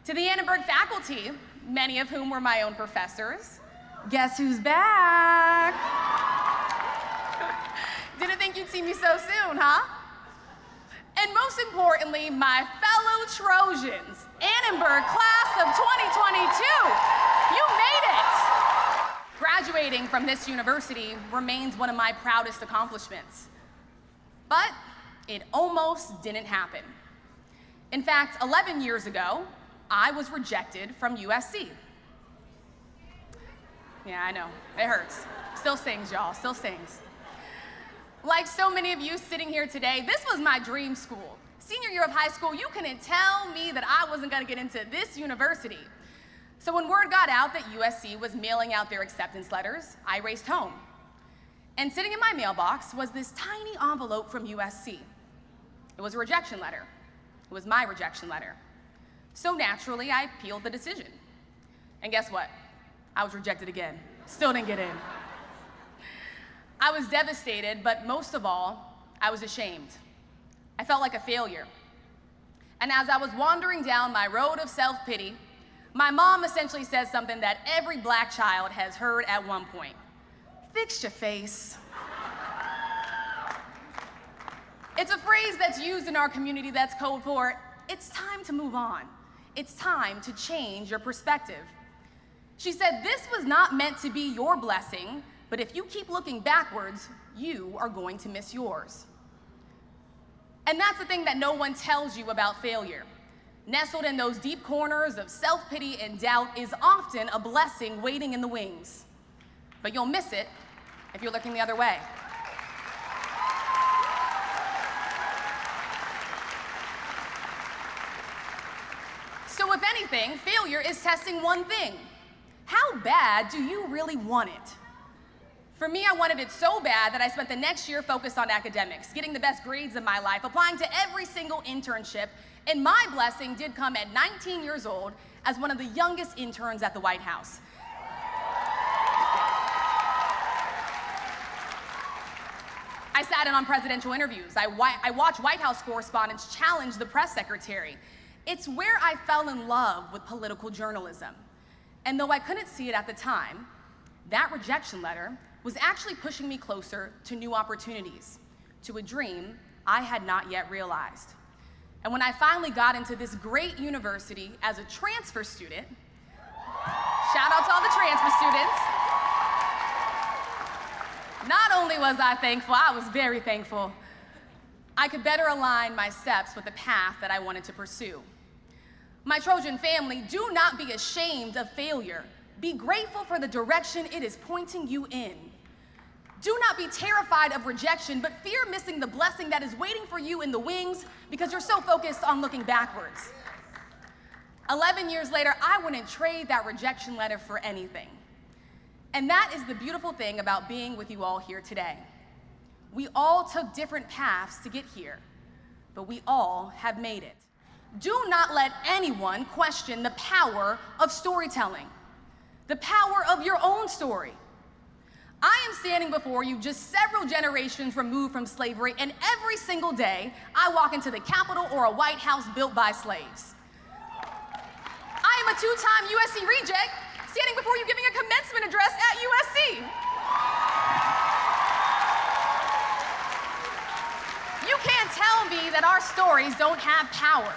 To the Annenberg faculty, many of whom were my own professors, guess who's back? Didn't think you'd see me so soon, huh? And most importantly, my fellow Trojans, Annenberg class of 2022, you made it! Graduating from this university remains one of my proudest accomplishments. But it almost didn't happen. In fact, 11 years ago, I was rejected from USC. Yeah, I know, it hurts. Still stings, y'all, still stings. Like so many of you sitting here today, this was my dream school. Senior year of high school, you couldn't tell me that I wasn't gonna get into this university. So when word got out that USC was mailing out their acceptance letters, I raced home. And sitting in my mailbox was this tiny envelope from USC. It was a rejection letter. It was my rejection letter. So naturally, I peeled the decision. And guess what? I was rejected again. Still didn't get in. I was devastated, but most of all, I was ashamed. I felt like a failure. And as I was wandering down my road of self-pity, my mom essentially says something that every black child has heard at one point. Fix your face. It's a phrase that's used in our community that's code for, it's time to move on. It's time to change your perspective. She said, this was not meant to be your blessing, but if you keep looking backwards, you are going to miss yours. And that's the thing that no one tells you about failure. Nestled in those deep corners of self-pity and doubt is often a blessing waiting in the wings. But you'll miss it if you're looking the other way. So if anything, failure is testing one thing. How bad do you really want it? For me, I wanted it so bad that I spent the next year focused on academics, getting the best grades of my life, applying to every single internship, and my blessing did come at 19 years old as one of the youngest interns at the White House. I sat in on presidential interviews. I watched White House correspondents challenge the press secretary. It's where I fell in love with political journalism. And though I couldn't see it at the time, that rejection letter was actually pushing me closer to new opportunities, to a dream I had not yet realized. And when I finally got into this great university as a transfer student, shout out to all the transfer students, not only was I thankful, I was very thankful, I could better align my steps with the path that I wanted to pursue. My Trojan family, do not be ashamed of failure. Be grateful for the direction it is pointing you in. Do not be terrified of rejection, but fear missing the blessing that is waiting for you in the wings because you're so focused on looking backwards. 11 years later, I wouldn't trade that rejection letter for anything. And that is the beautiful thing about being with you all here today. We all took different paths to get here, but we all have made it. Do not let anyone question the power of storytelling, the power of your own story. I am standing before you just several generations removed from slavery, and every single day I walk into the Capitol or a White House built by slaves. I am a two-time USC reject standing before you giving a commencement address at USC. You can't tell me that our stories don't have power.